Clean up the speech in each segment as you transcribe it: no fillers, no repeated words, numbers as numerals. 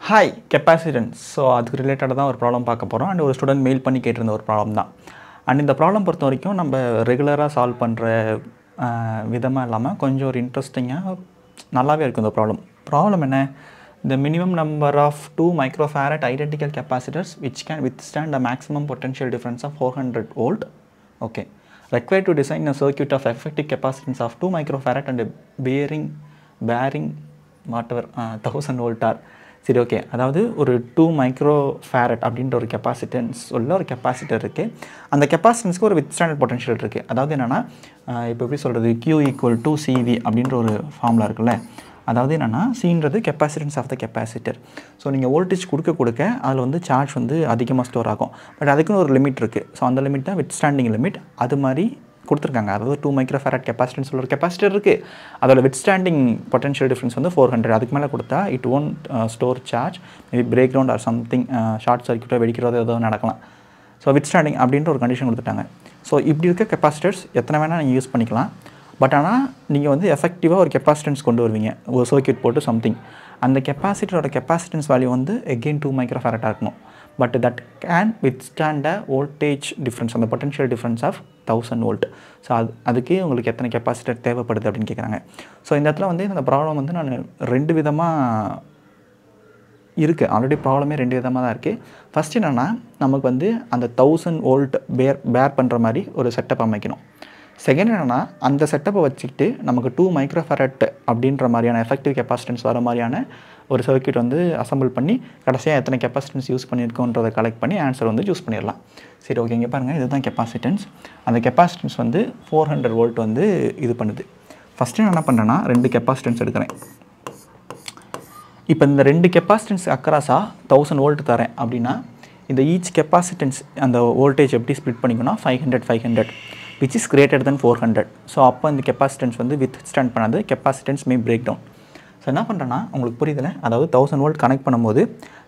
Hi capacitance. So அதுக்கு ரிலேட்டடாக தான் ஒரு ப்ராப்ளம் பார்க்க போகிறோம். அண்ட் ஒரு ஸ்டூடெண்ட் மெயில் பண்ணி கேட்டிருந்த ஒரு ப்ராப்ளம் தான். அண்ட் இந்த ப்ராப்ளம் பொறுத்த வரைக்கும் நம்ம ரெகுலராக சால்வ் பண்ணுற விதமாக இல்லாமல் கொஞ்சம் ஒரு இன்ட்ரெஸ்டிங்காக நல்லாவே இருக்கும் இந்த ப்ராப்ளம் என்ன? The minimum number of 2 microfarad identical capacitors which can withstand a maximum potential difference of 400 volt. Okay. Required to design a circuit of effective capacitance of 2 microfarad and bearing whatever 1000 volt are. சரி, okay. அதாவது ஒரு 2 microfarad அப்படின்ற ஒரு capacitance உள்ள ஒரு capacitor இருக்குது. அந்த கெப்பாசிட்டன்ஸ்க்கு ஒரு வித்ஸ்டாண்டட் பொட்டன்ஷியல் இருக்குது. அதாவது என்னென்னா, இப்போ எப்படி சொல்கிறது, Q = CV அப்படின்ற ஒரு ஃபார்முலா இருக்குல்ல. அதாவது என்னென்னா, சின்றது capacitance of the capacitor. So நீங்கள் வோல்டேஜ் கொடுக்க அதில் வந்து சார்ஜ் வந்து அதிகமாக ஸ்டோர் ஆகும். பட் அதுக்குன்னு ஒரு லிமிட் இருக்குது. ஸோ அந்த லிமிட் தான் வித்ஸ்டாண்டிங் லிமிட். அது மாதிரி கொடுத்துருக்காங்க. அதாவது 2 மைக்ரோஃபேரட் கெப்பாசிட்டன்ஸ் உள்ள ஒரு கெப்பாசிட்டர் இருக்குது. அதோட வித்ஸ்டாண்டிங் பொட்டன்ஷியல் டிஃப்ரென்ஸ் வந்து 400. அதுக்கு மேலே கொடுத்தா it won't store charge, maybe break down or something, short சர்க்யூட்டோ வெடிக்கிறதோ ஏதோ நடக்கலாம். ஸோ வித்ஸ்டாண்டிங் அப்படின்ற ஒரு கண்டிஷன் கொடுத்துட்டாங்க. ஸோ இப்படி இருக்க கெப்பாசிட்டர்ஸ் எத்தனை வேணால் நீங்கள் யூஸ் பண்ணிக்கலாம். பட் ஆனால் நீங்கள் வந்து எஃபெக்டிவாக ஒரு கெப்பாசிட்டன்ஸ் கொண்டு வருவீங்க, ஒரு சர்க்யூட் போட்டு சம்திங். அந்த கெப்பாசிட்டரோட கெப்பாசிட்டன்ஸ் வேல்யூ வந்து எகெயின் 2 மைக்ரோஃபேரட்டாக இருக்கணும். But that can withstand a voltage difference, அந்த potential difference of 1000 volt. So அதுக்கே உங்களுக்கு எத்தனை கெப்பாசிட்டர் தேவைப்படுது அப்படின்னு கேட்குறாங்க. ஸோ இந்த இடத்துல வந்து இந்த ப்ராப்ளம் வந்து நான் 2 விதமாக இருக்குது. ஆல்ரெடி ப்ராப்ளமே 2 விதமாக தான் இருக்குது. ஃபஸ்ட் என்னென்னா, நமக்கு வந்து அந்த 1000 வோல்ட் பேர் பண்ணுற மாதிரி ஒரு செட்டப் அமைக்கணும். செகண்ட் என்னென்னா, அந்த செட்டப்பை வச்சுக்கிட்டு நமக்கு 2 மைக்ரோஃபேரட் அப்படின்ற மாதிரியான எஃபெக்டிவ் கெப்பாசிட்டன்ஸ் வர மாதிரியான ஒரு சர்க்யூட் வந்து அசம்பிள் பண்ணி கடைசியாக எத்தனை கெப்பாசிட்டன்ஸ் யூஸ் பண்ணியிருக்கோன்றதை கலெக்ட் பண்ணி ஆன்சர் வந்து சூஸ் பண்ணிடலாம். சரி, ஓகே. இங்கே பாருங்கள், இதுதான் கெப்பாசிட்டன்ஸ். அந்த கெப்பாசிட்டன்ஸ் வந்து 400 வோல்ட் வந்து இது பண்ணுது. ஃபஸ்ட்டு நான் என்ன பண்ணுறேன்னா, 2 கெப்பாசிட்டன்ஸ் எடுக்கிறேன். இப்போ இந்த 2 கெப்பாசிட்டன்ஸ் அக்ராஸாக 1000 வோல்ட் தரேன் அப்படின்னா, இந்த ஈச் கெப்பாசிட்டன்ஸ் அந்த வோல்டேஜ் எப்படி ஸ்ப்ளிட் பண்ணிக்கணும், 500 which is greater than 400. So அப்போ இந்த கெப்பாசிட்டன்ஸ் வந்து வித்ஸ்டாண்ட் பண்ணாது, கெப்பாசிட்டன்ஸ் மே பிரேக் டவுன். ஸோ என்ன பண்ணுறேன்னா, உங்களுக்கு புரியுதுல, அதாவது 1000 வோல்ட் கனெக்ட் பண்ணும்போது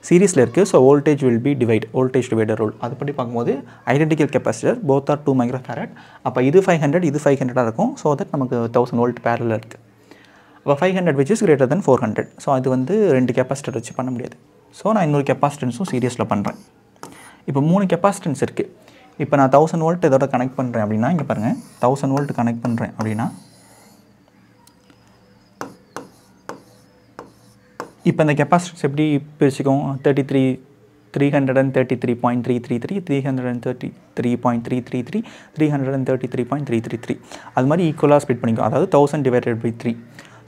சீரிஸில் இருக்குது. So voltage will be voltage divider rule. அதுபடி பார்க்கும்போது identical capacitor both are 2 microfarad. அப்போ இது 500 இது 500 இருக்கும். ஸோ தட் நமக்கு 1000 வோல்ட் பேரலில் இருக்குது. அப்போ 500 which is greater than 400. So அது வந்து 2 கெப்பாசிட்டர் வச்சு பண்ண முடியாது. ஸோ நான் இன்னொரு கெப்பாசிட்டன்ஸும் சீரியஸில் பண்ணுறேன். இப்போ 3 கெப்பாசிட்டன்ஸ் இருக்குது. இப்போ நான் 1000 வோல்ட் இதோட கனெக்ட் பண்ணுறேன் அப்படின்னா, இங்கே பாருங்கள், 1000 வோல்ட் கனெக்ட் பண்ணுறேன் அப்படின்னா, இப்போ இந்த கெப்பாசிட்டன்ஸ் எப்படி பிரிச்சுக்கும், 333.333, 333.333, 333.333, அது மாதிரி ஈக்குவலாக ஸ்ப்ளிட் பண்ணிக்கும். அதாவது 1000 divided by 3.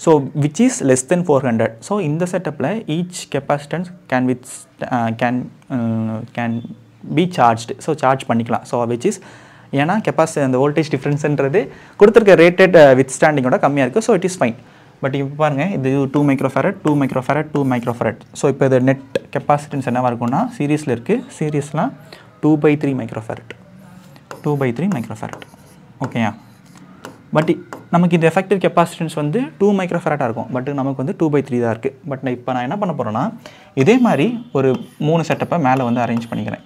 So which is less than 400. So இந்த செட்டப்பில் each capacitance can be charged. So charge பண்ணிக்கலாம். ஸோ விச் இஸ், ஏன்னா கெப்பாசிட்டி அந்த வோல்டேஜ் டிஃப்ரென்ஸ்ன்றது கொடுத்துருக்க ரேட்டட் வித்ஸ்டாண்டிங்கோட கம்மியாக இருக்குது. So it is fine. But இப்போ பாருங்கள், இது 2 மைக்ரோஃபேரட் 2 மைக்ரோஃபேரட் 2 மைக்ரோஃபேரட். ஸோ இப்போ இது நெட் கெப்பாசிட்டன்ஸ் என்னவாக இருக்கும்னா, சீரீஸில் இருக்குது. சீரீஸ்லாம் 2/3 மைக்ரோஃபேரட் 2/3 மைக்ரோஃபேரட். ஓகேயா? பட் நமக்கு இந்த எஃபெக்டிவ் கெப்பாசிட்டன்ஸ் வந்து 2 மைக்ரோஃபேரட்டாக இருக்கும். பட் நமக்கு வந்து 2/3 தான் இருக்குது. பட் இப்போ நான் என்ன பண்ண போகிறேன்னா, இதே மாதிரி ஒரு 3 செட்டப்பை மேலே வந்து அரேஞ்ச் பண்ணிக்கிறேன்.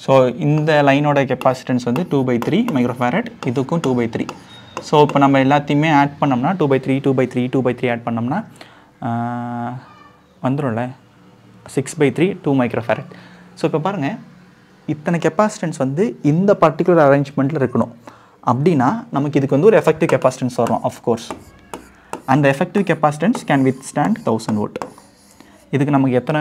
ஸோ இந்த லைனோட கெப்பாசிட்டன்ஸ் வந்து 2/3 மைக்ரோஃபேரட், இதுக்கும் 2/3. ஸோ இப்போ நம்ம எல்லாத்தையுமே ஆட் பண்ணோம்னா 2/3 ஆட் பண்ணோம்னா வந்துடும்ல 6/3 2 மைக்ரோஃபேரட். ஸோ இப்போ பாருங்கள், இத்தனை கெப்பாசிட்டன்ஸ் வந்து இந்த பர்டிகுலர் அரேஞ்ச்மெண்ட்டில் இருக்கணும். அப்படின்னா நமக்கு இதுக்கு வந்து ஒரு எஃபெக்டிவ் கெப்பாசிட்டன்ஸ் வரும் ஆஃப்கோர்ஸ். அந்த effective capacitance can withstand 1000 volt. இதுக்கு நமக்கு எத்தனை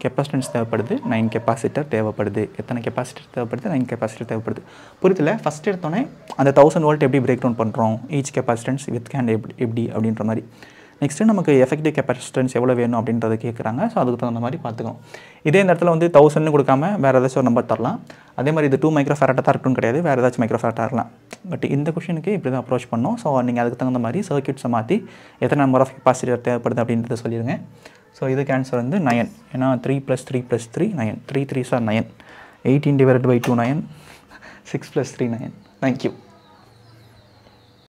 கெப்பாசிட்டன்ஸ் தேவைப்படுது, 9 கெப்பாசிட்டர் தேவைப்படுது. எத்தனை கெப்பாசிட்டர் தேவைப்படுது, 9 கெப்பாசிட்டர் தேவைப்படுது. புரியுதுல? ஃபஸ்ட் எடுத்தோடனே அந்த 1000 வோல்ட் எப்படி பிரேக் டவுன் பண்ணுறோம், ஈச் கெப்பாசிட்டன்ஸ் வித் கேன் எப்படி அப்படின்ற மாதிரி. நெக்ஸ்ட்டு நமக்கு எஃபெக்டிவ் கெப்பாசிட்டன்ஸ் எவ்வளோ வேணும் அப்படின்றத கேட்குறாங்க. ஸோ அதுக்கு தகுந்த மாதிரி பார்த்துக்கணும். இதே இந்த இடத்துல வந்து 1000 கொடுக்காம வேறு ஏதாச்சும் ஒரு நம்பர் தரலாம். அதே மாதிரி இது 2 மைக்ரோஃபேரட்டாக தான் இருக்குன்னு கிடையாது, வேறு ஏதாச்சும் மைக்ரோஃபேரட்டாக இருக்கலாம். பட் இந்த கொஷனுக்கு இப்படி தான் அப்ரோச் பண்ணோம். ஸோ நீங்கள் அதுக்கு தகுந்த மாதிரி சர்க்யூட்ஸை மாற்றி எத்தனை நம்பர் ஆஃப் கெப்பாசிட்டர் தேவைப்படுது அப்படின்றத சொல்லிடுங்க. ஸோ இதுக்கு ஆன்சர் வந்து 9. ஏன்னா 3 + 3 + 3 9. 3 3s are 9. 18 divided by 2 9. 6 + 3 9. Thank you.